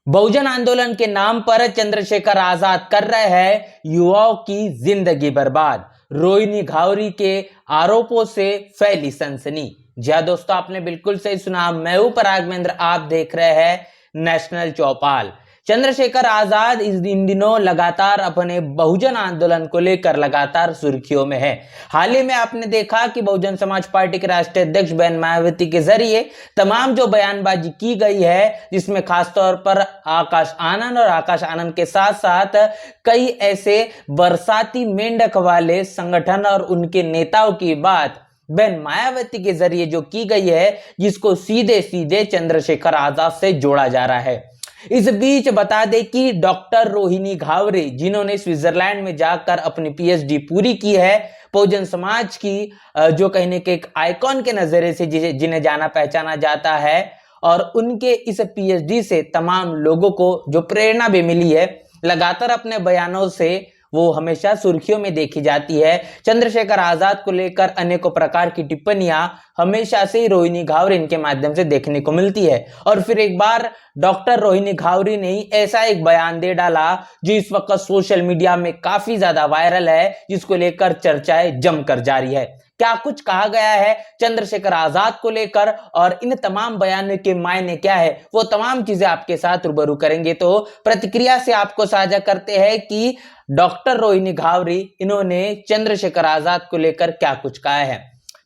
बहुजन आंदोलन के नाम पर चंद्रशेखर आजाद कर रहे हैं युवाओं की जिंदगी बर्बाद। रोहिणी घावरी के आरोपों से फैली सनसनी। जी हां दोस्तों, आपने बिल्कुल सही सुना। मैं हूं पराग महेंद्र, आप देख रहे हैं नेशनल चौपाल। चंद्रशेखर आजाद इन दिनों लगातार अपने बहुजन आंदोलन को लेकर लगातार सुर्खियों में है। हाल ही में आपने देखा कि बहुजन समाज पार्टी के राष्ट्रीय अध्यक्ष बहन मायावती के जरिए तमाम जो बयानबाजी की गई है, जिसमें खासतौर पर आकाश आनंद के साथ साथ कई ऐसे बरसाती मेंढक वाले संगठन और उनके नेताओं की बात बहन मायावती के जरिए जो की गई है, जिसको सीधे सीधे चंद्रशेखर आजाद से जोड़ा जा रहा है। इस बीच बता दें कि डॉक्टर रोहिणी घावरे, जिन्होंने स्विट्जरलैंड में जाकर अपनी पीएचडी पूरी की है, बहुजन समाज की जो कहने के एक आइकॉन के नजरिए से जिन्हें जाना पहचाना जाता है, और उनके इस पीएचडी से तमाम लोगों को जो प्रेरणा भी मिली है, लगातार अपने बयानों से वो हमेशा सुर्खियों में देखी जाती है। चंद्रशेखर आजाद को लेकर अनेकों प्रकार की टिप्पणियां हमेशा से ही रोहिणी घावरे इनके माध्यम से देखने को मिलती है। और फिर एक बार डॉक्टर रोहिणी घावरे ने ही ऐसा एक बयान दे डाला जो इस वक्त सोशल मीडिया में काफी ज्यादा वायरल है, जिसको लेकर चर्चाएं जमकर जारी है। क्या कुछ कहा गया है चंद्रशेखर आजाद को लेकर और इन तमाम बयानों के मायने क्या है, वो तमाम चीजें आपके साथ रूबरू करेंगे। तो प्रतिक्रिया से आपको साझा करते हैं कि डॉक्टर रोहिणी घावरे इन्होंने चंद्रशेखर आजाद को लेकर क्या कुछ कहा है।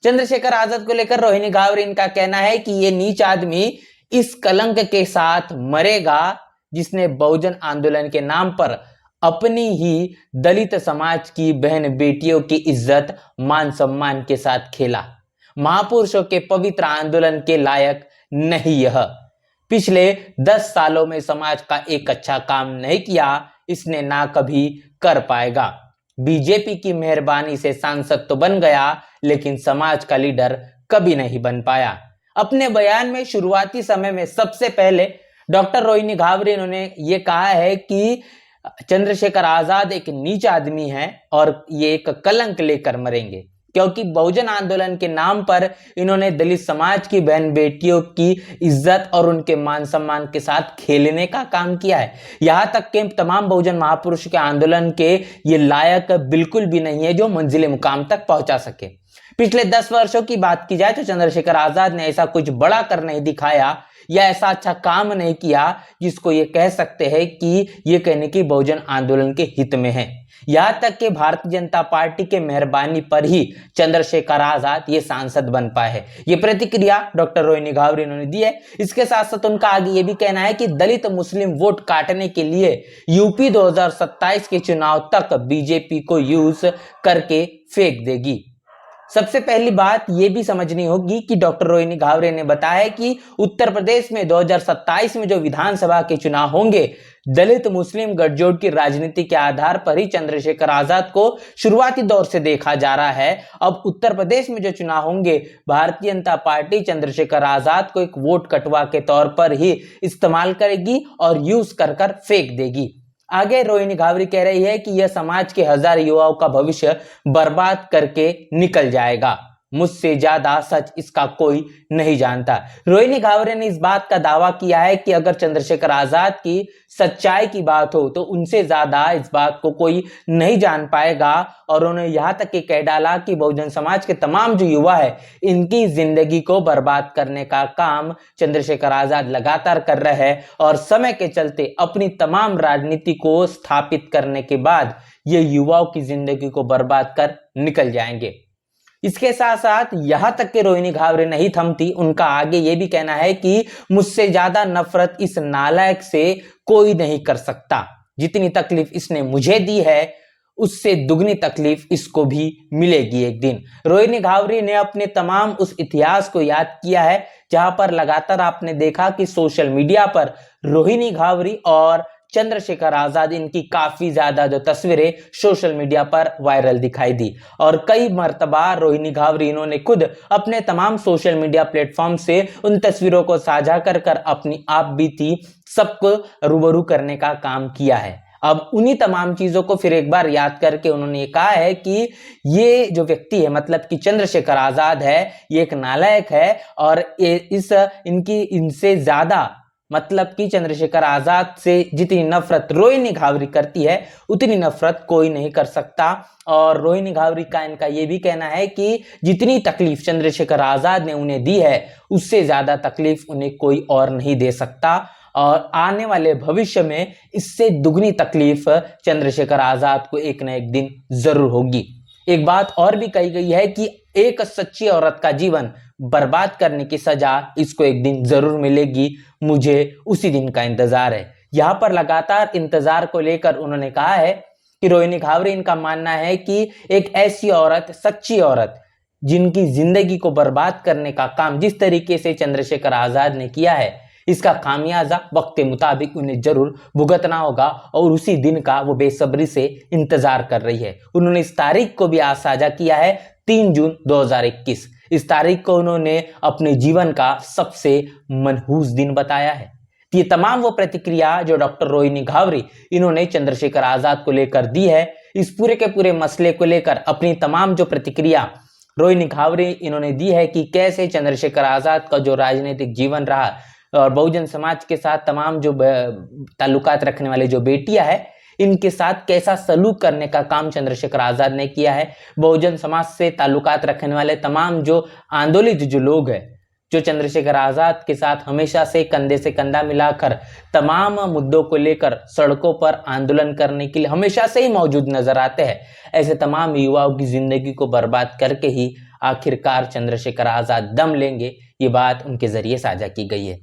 चंद्रशेखर आजाद को लेकर रोहिणी घावरे इनका कहना है कि ये नीच आदमी इस कलंक के साथ मरेगा जिसने बहुजन आंदोलन के नाम पर अपनी ही दलित समाज की बहन बेटियों की इज्जत मान सम्मान के साथ खेला। महापुरुषों के पवित्र आंदोलन के लायक नहीं यह। पिछले 10 सालों में समाज का एक अच्छा काम नहीं किया, इसने ना कभी कर पाएगा। बीजेपी की मेहरबानी से सांसद तो बन गया, लेकिन समाज का लीडर कभी नहीं बन पाया। अपने बयान में शुरुआती समय में सबसे पहले डॉक्टर रोहिणी घावरे इन्होंने ये कहा है कि चंद्रशेखर आजाद एक नीच आदमी है और ये एक कलंक लेकर मरेंगे, क्योंकि बहुजन आंदोलन के नाम पर इन्होंने दलित समाज की बहन बेटियों की इज्जत और उनके मान सम्मान के साथ खेलने का काम किया है। यहां तक कि तमाम बहुजन महापुरुष के आंदोलन के ये लायक बिल्कुल भी नहीं है जो मंजिले मुकाम तक पहुंचा सके। पिछले 10 वर्षों की बात की जाए तो चंद्रशेखर आजाद ने ऐसा कुछ बड़ा कर नहीं दिखाया या ऐसा अच्छा काम नहीं किया जिसको ये कह सकते हैं कि ये कहने की बहुजन आंदोलन के हित में है। यहां तक कि भारतीय जनता पार्टी के मेहरबानी पर ही चंद्रशेखर आजाद ये सांसद बन पाए हैं। ये प्रतिक्रिया डॉक्टर रोहिणी घावरे इन्होंने दी है। इसके साथ साथ उनका आगे ये भी कहना है कि दलित मुस्लिम वोट काटने के लिए यूपी 2027 के चुनाव तक बीजेपी को यूज करके फेंक देगी। सबसे पहली बात यह भी समझनी होगी कि डॉक्टर रोहिणी घावरे ने बताया कि उत्तर प्रदेश में 2027 में जो विधानसभा के चुनाव होंगे, दलित मुस्लिम गठजोड़ की राजनीति के आधार पर ही चंद्रशेखर आजाद को शुरुआती दौर से देखा जा रहा है। अब उत्तर प्रदेश में जो चुनाव होंगे, भारतीय जनता पार्टी चंद्रशेखर आजाद को एक वोट कटवा के तौर पर ही इस्तेमाल करेगी और यूज कर फेंक देगी। आगे रोहिणी घावरे कह रही है कि यह समाज के 1000 युवाओं का भविष्य बर्बाद करके निकल जाएगा। मुझसे ज्यादा सच इसका कोई नहीं जानता। रोहिणी घावरे ने इस बात का दावा किया है कि अगर चंद्रशेखर आजाद की सच्चाई की बात हो तो उनसे ज्यादा इस बात को कोई नहीं जान पाएगा। और उन्होंने यहां तक कि कह डाला कि बहुजन समाज के तमाम जो युवा है, इनकी जिंदगी को बर्बाद करने का काम चंद्रशेखर आजाद लगातार कर रहे हैं और समय के चलते अपनी तमाम राजनीति को स्थापित करने के बाद ये युवाओं की जिंदगी को बर्बाद कर निकल जाएंगे। इसके साथ साथ यहां तक कि रोहिणी घावरे नहीं थमती। उनका आगे ये भी कहना है कि मुझसे ज्यादा नफरत इस नालायक से कोई नहीं कर सकता। जितनी तकलीफ इसने मुझे दी है, उससे दुगनी तकलीफ इसको भी मिलेगी एक दिन। रोहिणी घावरे ने अपने तमाम उस इतिहास को याद किया है, जहां पर लगातार आपने देखा कि सोशल मीडिया पर रोहिणी घावरे और चंद्रशेखर आजाद इनकी काफी ज्यादा जो तस्वीरें सोशल मीडिया पर वायरल दिखाई दी। और कई मर्तबा रोहिणी घावरे इन्होंने खुद अपने तमाम सोशल मीडिया प्लेटफॉर्म से उन तस्वीरों को साझा कर अपनी आप बीती सबको रूबरू करने का काम किया है। अब उन्हीं तमाम चीजों को फिर एक बार याद करके उन्होंने कहा है कि ये जो व्यक्ति है, मतलब कि चंद्रशेखर आजाद है, ये एक नालायक है और इनसे ज्यादा मतलब कि चंद्रशेखर आजाद से जितनी नफरत रोहिणी घावरी करती है उतनी नफरत कोई नहीं कर सकता। और रोहिणी घावरी का इनका ये भी कहना है कि जितनी तकलीफ चंद्रशेखर आजाद ने उन्हें दी है उससे ज्यादा तकलीफ उन्हें कोई और नहीं दे सकता, और आने वाले भविष्य में इससे दुगनी तकलीफ चंद्रशेखर आजाद को एक न एक दिन जरूर होगी। एक बात और भी कही गई है कि एक सच्ची औरत का जीवन बर्बाद करने की सजा इसको एक दिन जरूर मिलेगी, मुझे उसी दिन का इंतजार है। यहाँ पर लगातार इंतजार को लेकर उन्होंने कहा है कि रोहिणी घावरी, इनका मानना है कि एक ऐसी औरत, सच्ची औरत, जिनकी जिंदगी को बर्बाद करने का काम जिस तरीके से चंद्रशेखर आजाद ने किया है, इसका खामियाजा वक्त के मुताबिक उन्हें जरूर भुगतना होगा और उसी दिन का वो बेसब्री से इंतजार कर रही है। उन्होंने इस तारीख को भी आज साझा किया है, 3 जून 2021। इस तारीख को उन्होंने अपने जीवन का सबसे मनहूस दिन बताया है। ये तमाम वो प्रतिक्रिया जो डॉक्टर रोहिणी घावरी इन्होंने चंद्रशेखर आजाद को लेकर दी है, इस पूरे के पूरे मसले को लेकर अपनी तमाम जो प्रतिक्रिया रोहिणी घावरी इन्होंने दी है कि कैसे चंद्रशेखर आजाद का जो राजनीतिक जीवन रहा और बहुजन समाज के साथ तमाम जो ताल्लुकात रखने वाले जो बेटियां है, इनके साथ कैसा सलूक करने का काम चंद्रशेखर आजाद ने किया है। बहुजन समाज से ताल्लुकात रखने वाले तमाम जो आंदोलित जो लोग हैं, जो चंद्रशेखर आजाद के साथ हमेशा से कंधे से कंधा मिलाकर तमाम मुद्दों को लेकर सड़कों पर आंदोलन करने के लिए हमेशा से ही मौजूद नजर आते हैं, ऐसे तमाम युवाओं की जिंदगी को बर्बाद करके ही आखिरकार चंद्रशेखर आजाद दम लेंगे, ये बात उनके जरिए साझा की गई है।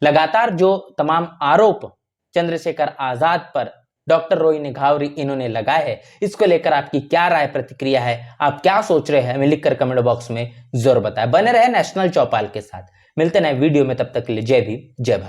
लगातार जो तमाम आरोप चंद्रशेखर आजाद पर डॉक्टर रोहिणी घावरी इन्होंने लगाए है, इसको लेकर आपकी क्या राय, प्रतिक्रिया है, आप क्या सोच रहे हैं, हमें लिखकर कमेंट बॉक्स में जरूर बताएं। बने रहे नेशनल चौपाल के साथ, मिलते नए वीडियो में, तब तक के लिए जय भीम, जय भारत।